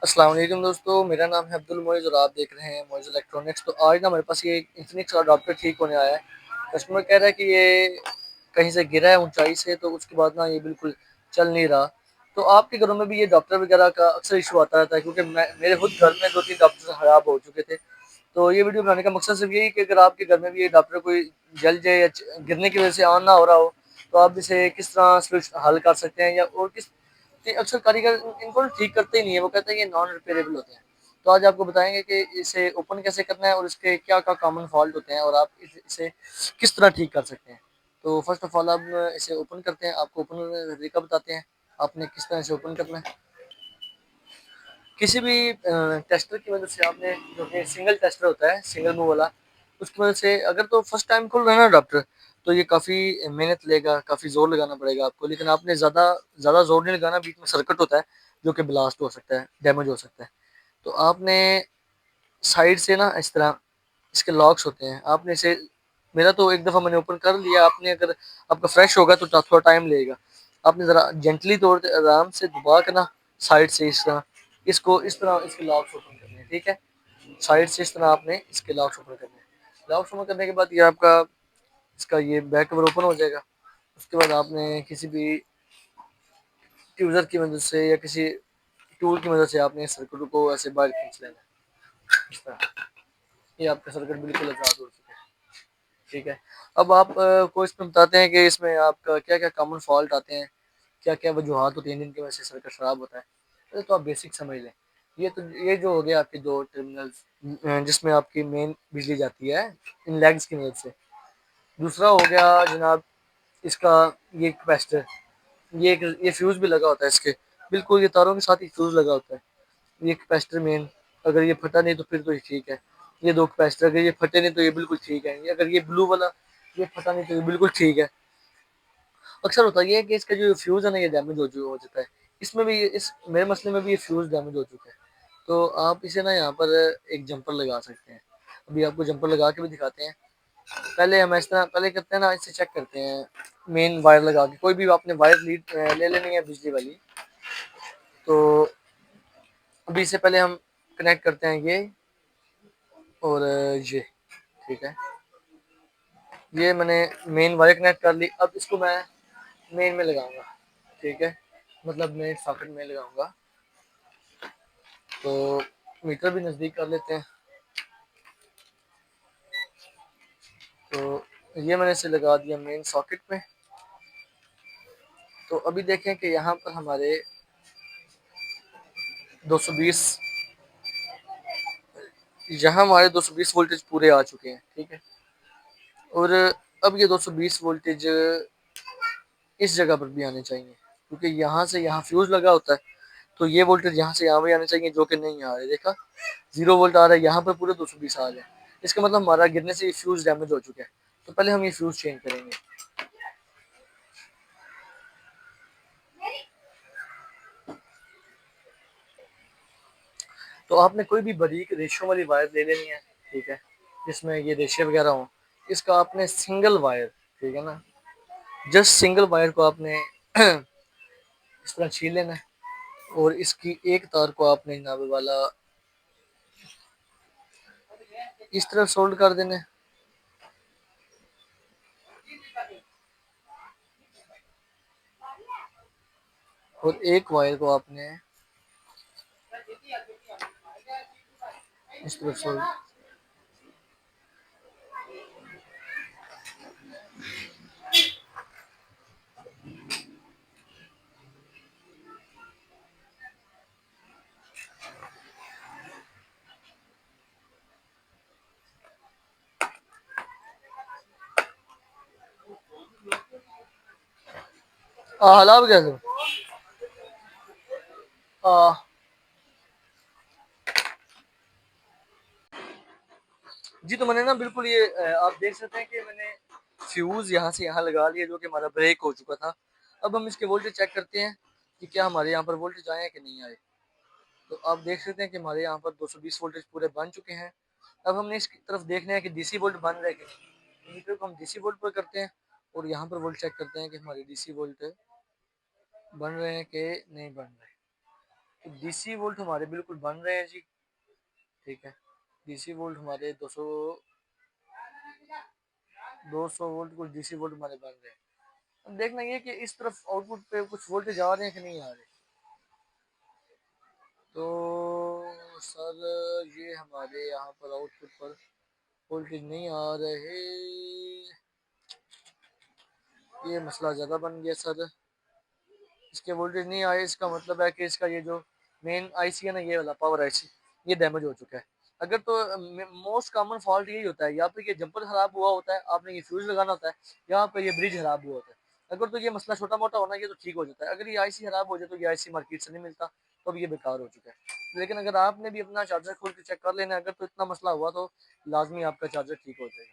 अस्सलाम वालेकुम दोस्तों, मेरा नाम है अब्दुल मोइज़ और आप देख रहे हैं मोइज़ इलेक्ट्रॉनिक्स। तो आज ना हमारे पास ये इन्फिनिक्स का अडॉप्टर ठीक होने आया है। कस्टमर कह रहा है कि ये कहीं से गिरा है ऊंचाई से, तो उसके बाद ना ये बिल्कुल चल नहीं रहा। तो आपके घरों में भी ये अडॉप्टर वगैरह का अक्सर इशू आता रहता है, क्योंकि मेरे खुद घर में 2-3 अडॉप्टर खराब हो चुके थे। तो ये वीडियो बनाने का मकसद सिर्फ यही कि अगर आपके घर में भी ये अडॉप्टर कोई जल जाए या गिरने की वजह से ऑन ना हो रहा हो, तो आप इसे किस तरह हल कर सकते हैं, या और किस कि अक्सर कारीगर इनको ना ठीक करते ही नहीं है। वो कहते हैं ये नॉन रिपेयरेबल होते हैं। तो आज आपको बताएंगे कि इसे ओपन कैसे करना है और इसके क्या क्या कॉमन फॉल्ट होते हैं और आप इसे किस तरह ठीक कर सकते हैं। तो फर्स्ट ऑफ ऑल आप इसे ओपन करते हैं। आपको ओपन करने का तरीका बताते हैं, आपने किस तरह से ओपन करना है। किसी भी टेस्टर की मदद से आपने, जो कि सिंगल टेस्टर होता है, सिंगल मूव वाला, उसकी मदद से अगर तो फर्स्ट टाइम खोल रहे हैं ना अडॉप्टर, तो ये काफ़ी मेहनत लेगा, काफ़ी ज़ोर लगाना पड़ेगा आपको। लेकिन आपने ज़्यादा ज़्यादा ज़ोर नहीं लगाना, बीच में सर्किट होता है जो कि ब्लास्ट हो सकता है, डैमेज हो सकता है। तो आपने साइड से ना इस तरह इसके लॉक्स होते हैं, आपने इसे, मेरा तो एक दफ़ा मैंने ओपन कर लिया। आपने अगर आपका फ्रेश होगा तो थोड़ा टाइम लगेगा। आपने ज़रा जेंटली तौर पे आराम से दबा के ना साइड से इस तरह इसको इस तरह इसके लॉक्स ओपन करने हैं, ठीक है। साइड से इस तरह आपने इसके लॉक्स ओपन करने हैं। लॉक्स ओपन करने के बाद ये आपका इसका ये बैक कवर ओपन हो जाएगा। उसके बाद आपने किसी भी ट्यूज़र की मदद से या किसी टूल की मदद से आपने सर्किट को ऐसे बाहर खींच लेना है, इस तरह। ये आपका सर्किट बिल्कुल आज़ाद हो चुका है, ठीक है। अब आप को इसमें बताते हैं कि इसमें आपका क्या क्या कॉमन फॉल्ट आते हैं, क्या क्या वजूहत होती हैं जिनकी वजह से सर्किट ख़राब होता है। तो आप बेसिक समझ लें। ये जो हो गया आपके दो टर्मिनल्स, जिसमें आपकी मेन बिजली जाती है इन लेग्स की मदद से। दूसरा हो गया जनाब इसका ये कैपेसिटर। ये फ्यूज़ भी लगा होता है इसके, बिल्कुल ये तारों के साथ ही फ्यूज़ लगा होता है। ये कैपेसिटर मेन, अगर ये फटा नहीं तो फिर तो ये ठीक है। ये दो कैपेसिटर अगर ये फटे नहीं तो ये बिल्कुल ठीक है। अगर ये ब्लू वाला ये फटा नहीं तो ये बिल्कुल ठीक है। अक्सर होता ये है कि इसका जो फ्यूज़ है ना, ये डैमेज हो जाता है। इसमें भी इस मेरे मसले में भी ये फ्यूज़ डैमेज हो चुका है। तो आप इसे ना यहाँ पर एक जंपर लगा सकते हैं। अभी आपको जंपर लगा के भी दिखाते हैं। पहले हम इस तरह पहले करते हैं ना, इसे चेक करते हैं मेन वायर लगा के। कोई भी आपने वायर लीड ले लेनी है बिजली वाली। तो अभी इससे पहले हम कनेक्ट करते हैं ये और ये, ठीक है। ये मैंने मेन वायर कनेक्ट कर ली। अब इसको मैं मेन में लगाऊंगा, ठीक है, मतलब मेन सॉकेट में लगाऊंगा। तो मीटर भी नज़दीक कर लेते हैं। तो ये मैंने इसे लगा दिया मेन सॉकेट में। तो अभी देखें कि यहाँ पर हमारे 220, यहाँ हमारे 220 वोल्टेज पूरे आ चुके हैं, ठीक है। और अब ये 220 वोल्टेज इस जगह पर भी आने चाहिए, क्योंकि यहाँ से यहाँ फ्यूज लगा होता है। तो ये वोल्टेज यहाँ से यहाँ भी आने चाहिए, जो कि नहीं आ रहे। देखा, 0 वोल्ट आ रहा है, यहाँ पर पूरे 220 आ रहे हैं। इसका मतलब हमारा गिरने से ये फ्यूज डैमेज हो चुका है। तो पहले हम ये फ्यूज चेंज करेंगे। तो आपने कोई भी बारीक रेशों वाली वायर ले लेनी है, ठीक है, जिसमें ये रेशे वगैरह हों। इसका आपने सिंगल वायर, ठीक है ना, जस्ट सिंगल वायर को आपने इस तरह छील लेना है। और इसकी एक तार को आपने जनाब वाला इस तरह सोल्ड कर देना है। और एक वायर को आपने इस तरह सोल्ड। हलाब कैसे आ, जी। तो मैंने ना बिल्कुल ये आप देख सकते हैं कि मैंने फ्यूज यहाँ से यहाँ लगा लिया, जो कि हमारा ब्रेक हो चुका था। अब हम इसके वोल्टेज चेक करते हैं कि क्या हमारे यहाँ पर वोल्टेज आए हैं कि नहीं आए। तो आप देख सकते हैं कि हमारे यहाँ पर 220 वोल्टेज पूरे बन चुके हैं। अब हमने इसकी तरफ देखना है कि डीसी वोल्ट बन रहे हैं कि नहीं। मीटर को हम डीसी वोल्ट पर करते हैं और यहाँ पर वोल्ट चेक करते हैं कि हमारे डीसी वोल्ट बन रहे हैं कि नहीं बन रहे। तो डीसी वोल्ट हमारे बिल्कुल बन रहे हैं जी। ठीक है, डीसी वोल्ट हमारे 200 वोल्ट कुछ डीसी वोल्ट हमारे बन रहे हैं। अब देखना ये कि इस तरफ आउटपुट पे कुछ वोल्टेज आ रहे हैं कि नहीं आ रहे। तो सर ये हमारे यहाँ पर आउटपुट पर वोल्टेज नहीं आ रहे, ये मसला ज़्यादा बन गया सर। इसके वोल्टेज नहीं आए, इसका मतलब है कि इसका ये जो मेन आईसी है ना, ये वाला पावर आईसी, ये डैमेज हो चुका है। अगर तो मोस्ट कॉमन फॉल्ट यही होता है, या तो ये जंपर खराब हुआ होता है, आपने ये फ्यूज लगाना होता है, या फिर ये ब्रिज खराब हुआ होता है। अगर तो ये मसला छोटा मोटा होना, ये तो ठीक हो जाता है। अगर ये आईसी खराब हो जाए तो ये आईसी मार्केट से नहीं मिलता, तो अब ये बेकार हो चुका है। लेकिन अगर आपने भी अपना चार्जर खोल के चेक कर लेना, अगर तो इतना मसला हुआ तो लाजमी आपका चार्जर ठीक हो जाएगा।